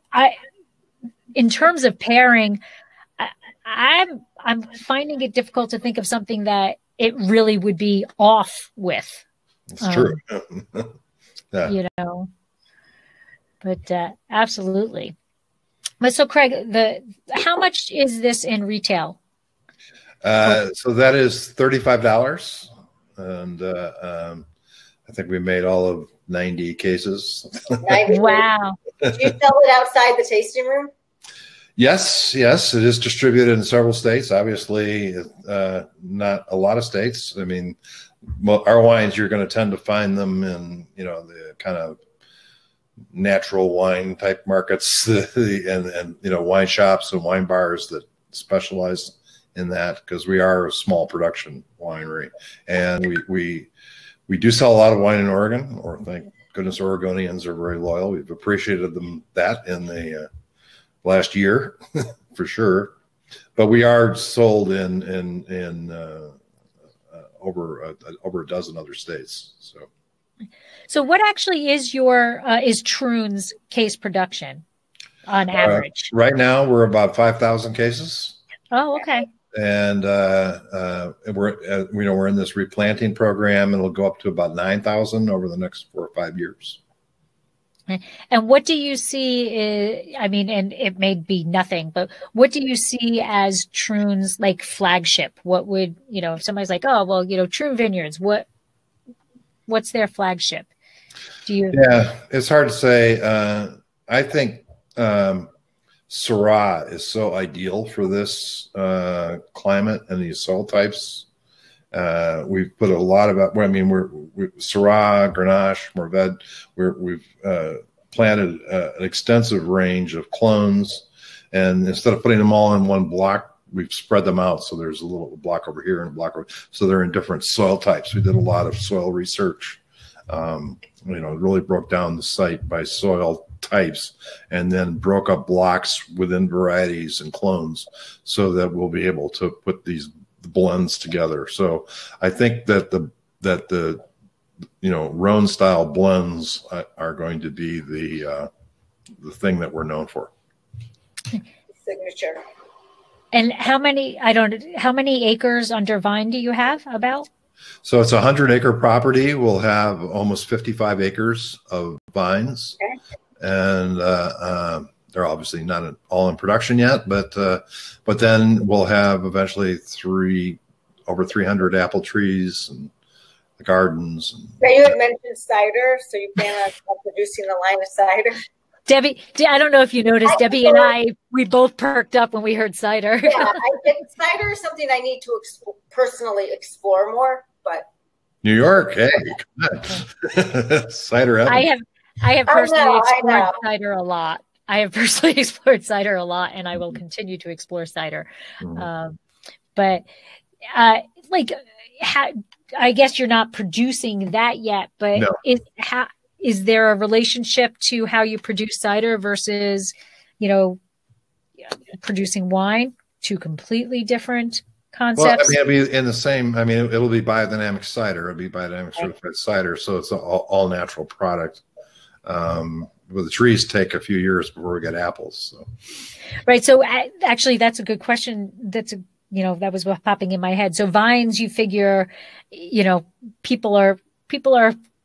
in terms of pairing, I'm finding it difficult to think of something that it really would be off with. It's true. Yeah. But absolutely. But so Craig, how much is this in retail? So that is $35, and I think we made all of 90 cases. 90. Wow! Do you sell it outside the tasting room? Yes, it is distributed in several states. Obviously, not a lot of states. I mean, our wines, you're going to tend to find them in the kind of natural wine type markets, and wine shops and wine bars that specialize in that, because we are a small production winery, and we do sell a lot of wine in Oregon. Or thank goodness, Oregonians are very loyal. We've appreciated that in the last year for sure, but we are sold in over a dozen other states. So what actually is your is Troons case production on average? Right now we're about 5,000 cases. Oh, okay. And we're in this replanting program, and it'll go up to about 9,000 over the next 4 or 5 years. And what do you see? And it may be nothing, but what do you see as Troons like flagship? What would if somebody's like, oh well, Troon Vineyards, what's their flagship? Yeah, it's hard to say. I think Syrah is so ideal for this climate and these soil types. We've put a lot of Syrah, Grenache, Mourvedre. We've planted an extensive range of clones, and instead of putting them all in one block, we've spread them out. So there's a little block over here and a block over. So they're in different soil types. We did a lot of soil research. Really broke down the site by soil types, and then broke up blocks within varieties and clones, so that we'll be able to put these blends together. So I think that the Rhone style blends are going to be the thing that we're known for. Signature. And how many acres under vine do you have about? So it's a 100-acre property. We'll have almost 55 acres of vines. Okay. And they're obviously not all in production yet, but then we'll have eventually over 300 apple trees and the gardens. Now you had mentioned cider, so you plan on producing the line of cider? Debbie, I don't know if you noticed, Debbie and we both perked up when we heard cider. Yeah, cider is something I need to personally explore more, but. New York, hey, come on. Cider. I have personally explored cider a lot. I have personally explored cider a lot, and I will continue to explore cider. But I guess you're not producing that yet, but no. Is there a relationship to how you produce cider versus, producing wine? Two completely different concepts. Well, it'll be in the same. It'll be biodynamic cider. It'll be biodynamic certified cider, so it's an all natural product. But the trees take a few years before we get apples. So. Right. So actually, that's a good question. That's a that was what popping in my head. So vines, you figure, people are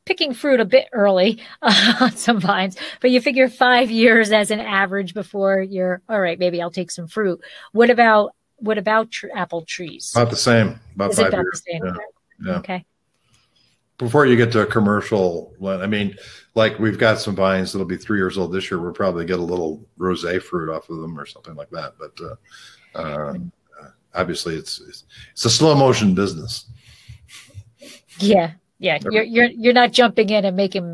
picking fruit a bit early on some vines, but you figure 5 years as an average before you're all right. Maybe I'll take some fruit. What about apple trees? About the same. About Is 5 it about years. the same? Yeah. Okay. Before you get to a commercial, I mean, like we've got some vines that'll be 3 years old this year. We'll probably get a little rosé fruit off of them or something like that. But obviously, it's a slow motion business. Yeah. You're not jumping in and making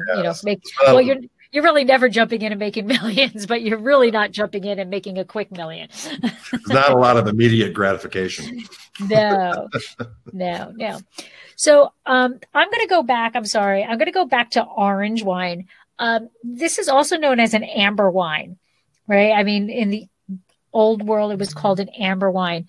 you're really never jumping in and making millions, but you're really not jumping in and making a quick million. There's not a lot of immediate gratification. No. So I'm going to go back. I'm sorry. I'm going to go back to orange wine. This is also known as an amber wine, right? I mean, in the old world, it was called an amber wine.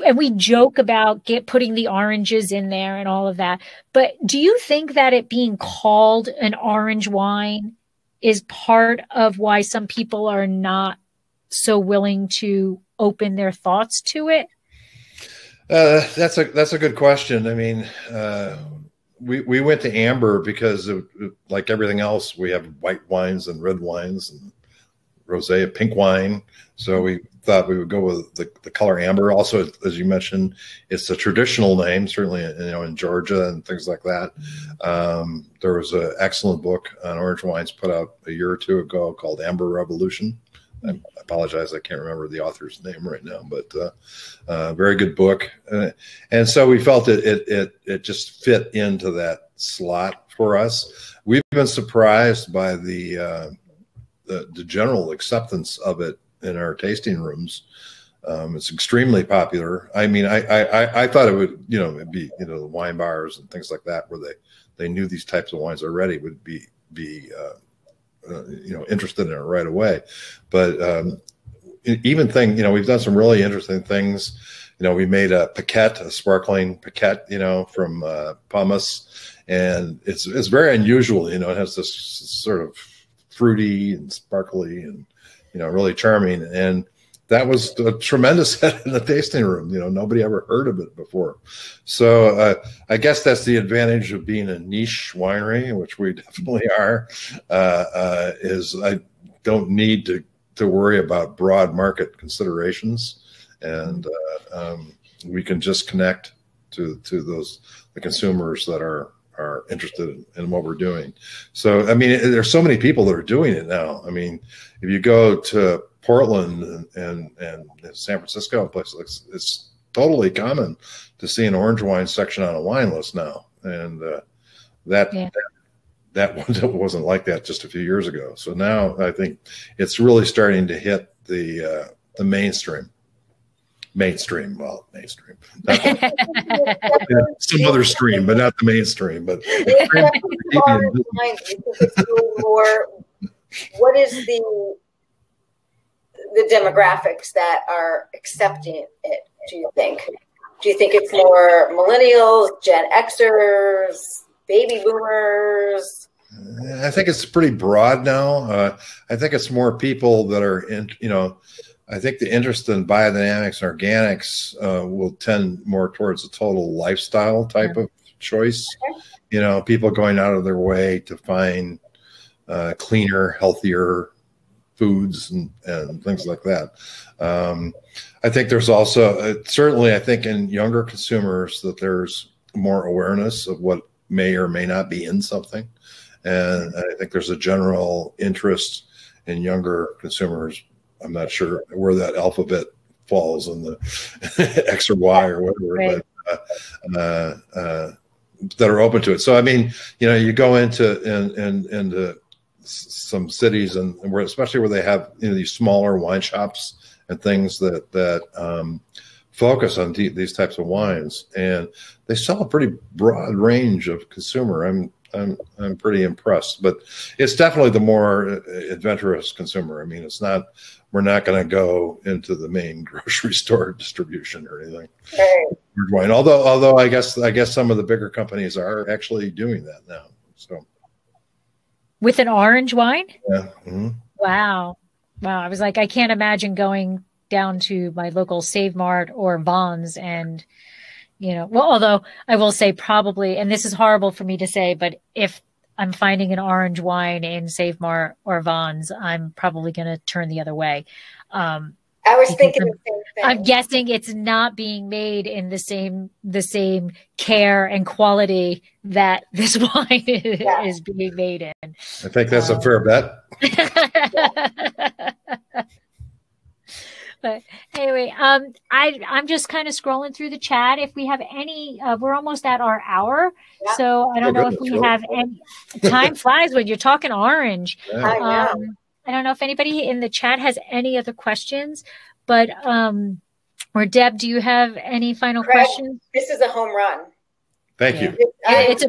And we joke about putting the oranges in there and all of that. But do you think that it being called an orange wine is part of why some people are not so willing to open their thoughts to it? That's a good question. I mean, we went to amber because like everything else, we have white wines and red wines and rosé, pink wine. So we thought we would go with the color amber. Also, as you mentioned, it's a traditional name, certainly in Georgia and things like that. There was an excellent book on orange wines put out a year or two ago called Amber Revolution. I apologize, I can't remember the author's name right now, but very good book. And so we felt it just fit into that slot for us. We've been surprised by the general acceptance of it in our tasting rooms. It's extremely popular. I mean, I thought it would, it'd be, the wine bars and things like that, where they knew these types of wines already would be interested in it right away. But we've done some really interesting things. We made a Paquette, a sparkling Paquette, from pumice, and it's very unusual. It has this sort of fruity and sparkly and really charming, and that was a tremendous hit in the tasting room. Nobody ever heard of it before. So I guess that's the advantage of being a niche winery, which we definitely are, is I don't need to worry about broad market considerations. And we can just connect to the consumers that are interested in what we're doing. So, I mean, there's so many people that are doing it now. I mean, if you go to Portland and San Francisco, places, it's totally common to see an orange wine section on a wine list now. And that wasn't like that just a few years ago. So now I think it's really starting to hit the mainstream. Mainstream. Some other stream, but not the mainstream. But what is the demographics that are accepting it? Do you think? Do you think it's more millennials, Gen Xers, baby boomers? I think it's pretty broad now. I think it's more people that are in. I think the interest in biodynamics and organics will tend more towards a total lifestyle type of choice. People going out of their way to find cleaner, healthier foods and things like that. I think there's also, certainly I think in younger consumers, that there's more awareness of what may or may not be in something. And I think there's a general interest in younger consumers. I'm not sure where that alphabet falls in the X or Y or whatever, right. But that are open to it. So I mean, you go into some cities and where, especially where they have these smaller wine shops and things that focus on these types of wines, and they sell a pretty broad range of consumer. I'm pretty impressed, but it's definitely the more adventurous consumer. I mean, we're not going to go into the main grocery store distribution or anything. Right. Although I guess some of the bigger companies are actually doing that now. So with an orange wine? Yeah. Mm-hmm. Wow. I was like, I can't imagine going down to my local Save Mart or Vons and, well, although I will say probably, and this is horrible for me to say, but if I'm finding an orange wine in Save Mart or Vons, I'm probably going to turn the other way. I was thinking the same thing. I'm guessing it's not being made in the same care and quality that this wine is being made in. I think that's a fair bet. But anyway, I'm just kind of scrolling through the chat. If we have any, we're almost at our hour, so I don't know if we have any. Time flies when you're talking orange. Yeah. I know. I don't know if anybody in the chat has any other questions, but or Deb, do you have any final questions? This is a home run. Thank you. It's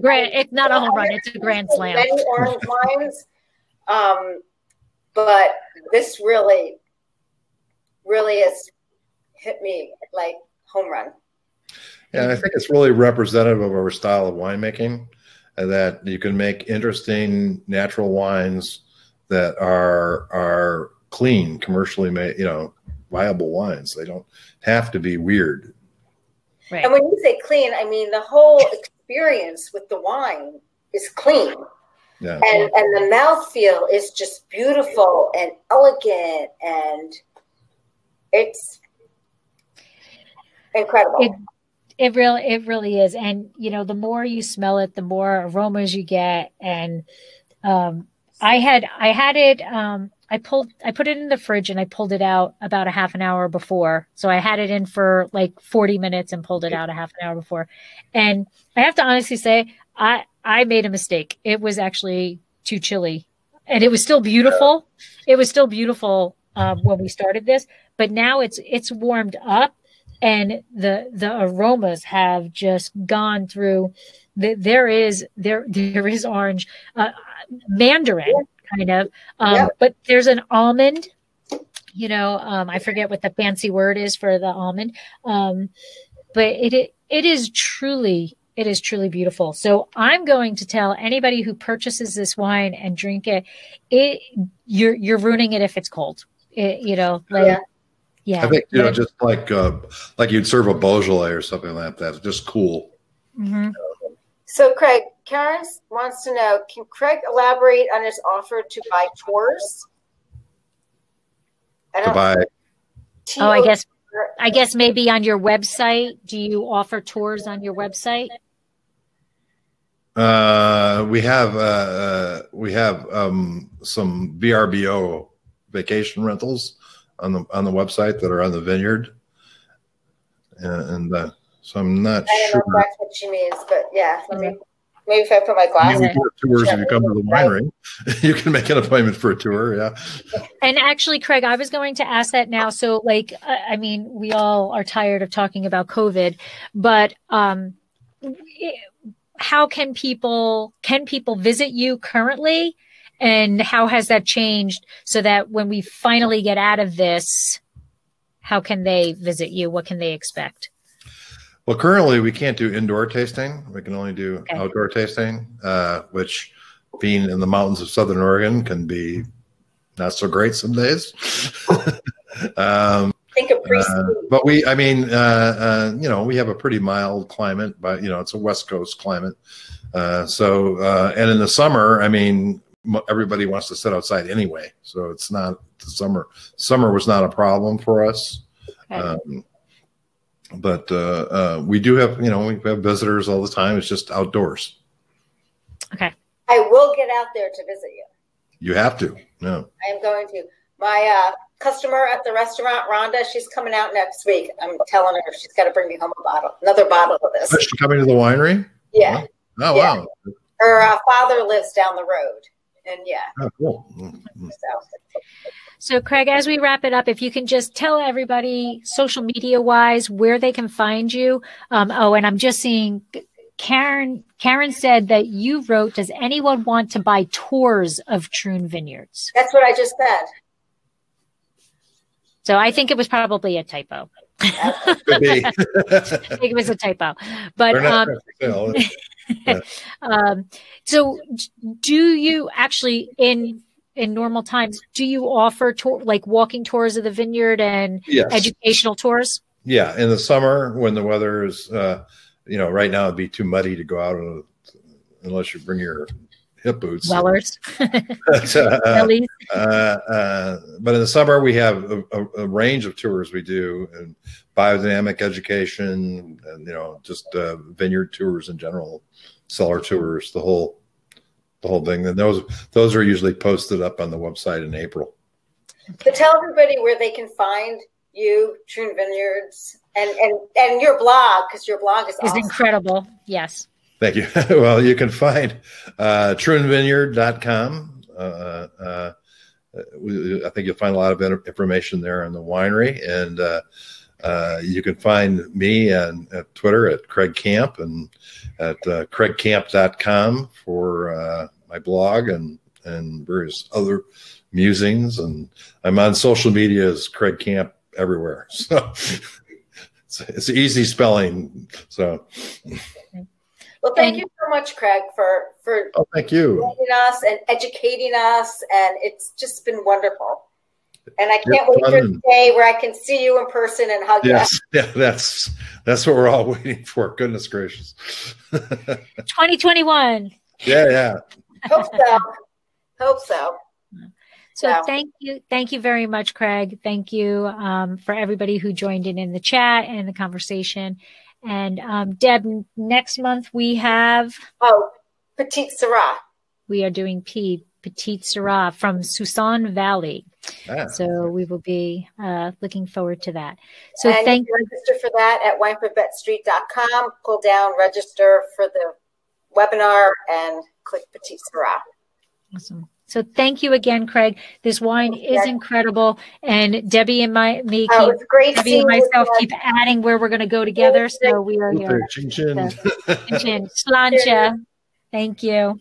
not a home run. It's a grand slam. Many orange wines, but this really has hit me like home run. Yeah, I think it's really representative of our style of winemaking, and that you can make interesting natural wines that are clean, commercially made, viable wines. They don't have to be weird. Right. And when you say clean, I mean the whole experience with the wine is clean. Yeah. And the mouthfeel is just beautiful and elegant, and it's incredible. It really is. And the more you smell it, the more aromas you get. And I had it. I put it in the fridge and I pulled it out about a half an hour before. So I had it in for like 40 minutes and pulled it out a half an hour before. And I have to honestly say, I made a mistake. It was actually too chilly, and it was still beautiful. It was still beautiful when we started this, but now it's warmed up, and the aromas have just gone through. There is orange, Mandarin kind of, but there's an almond. I forget what the fancy word is for the almond, but it is truly beautiful. So I'm going to tell anybody who purchases this wine and drink it, you're ruining it if it's cold. I think just like you'd serve a Beaujolais or something like that. It's just cool. Mm-hmm. So Craig, Karen wants to know, can Craig elaborate on his offer to buy tours? I guess maybe on your website. Do you offer tours on your website? We have some VRBO vacation rentals on the website that are on the vineyard, and so I'm not sure. I don't know if that's what she means, but yeah, maybe if I put my glasses. We do tours if you come to the winery. You can make an appointment for a tour. Yeah. And actually, Craig, I was going to ask that now. So, we all are tired of talking about COVID, but how can people visit you currently, and how has that changed so that when we finally get out of this, how can they visit you? What can they expect? Well, currently we can't do indoor tasting. We can only do outdoor tasting, which, being in the mountains of Southern Oregon, can be not so great some days. But we have a pretty mild climate, but it's a West Coast climate. And in the summer, everybody wants to sit outside anyway, so it's not the summer. Summer was not a problem for us. Okay. But we do have, we have visitors all the time. It's just outdoors. Okay. I will get out there to visit you. You have to. No. I am going to. My customer at the restaurant, Rhonda, she's coming out next week. I'm telling her she's got to bring me home another bottle of this. Is she coming to the winery? Yeah. Oh, wow. Her father lives down the road. And Oh, cool. So, Craig, as we wrap it up, if you can just tell everybody social media wise where they can find you. And I'm just seeing Karen said that you wrote, does anyone want to buy tours of Troon Vineyards? That's what I just said. So I think it was probably a typo. Could be. I think it was a typo. But so do you actually, in in normal times, do you offer like walking tours of the vineyard and Yes. educational tours? Yeah, in the summer when the weather is, right now it'd be too muddy to go out unless you bring your hip boots. Wellers. But in the summer we have a range of tours we do, and biodynamic education, and just vineyard tours in general, cellar tours, the whole thing. And those are usually posted up on the website in April. So tell everybody where they can find you, Troon Vineyards, and your blog, because your blog is awesome. Incredible. Yes. Thank you. Well, you can find troonvineyard.com. I think you'll find a lot of information there on the winery, and you can find me at Twitter at Craig Camp, and at craigcamp.com for my blog and various other musings. And I'm on social media as Craig Camp everywhere. So it's easy spelling. So. Well, thank you so much, Craig, for thank you. joining us and educating us, and it's just been wonderful. And I can't wait for the day where I can see you in person and hug you. Yeah, that's what we're all waiting for. Goodness gracious. 2021. Yeah. Hope so. So thank you very much, Craig. Thank you for everybody who joined in the chat and the conversation. And Deb, next month we have Petite Syrah. We are doing Petite Syrah from Susan Valley. So we will be looking forward to that. So and you can register for that at winephabetstreet.com. Pull down register for the webinar and click Petite Syrah. Awesome. So thank you again, Craig. This wine is incredible, and Debbie and Debbie and myself keep adding where we're going to go together. So we are here. Chin chin. Slancha. Thank you.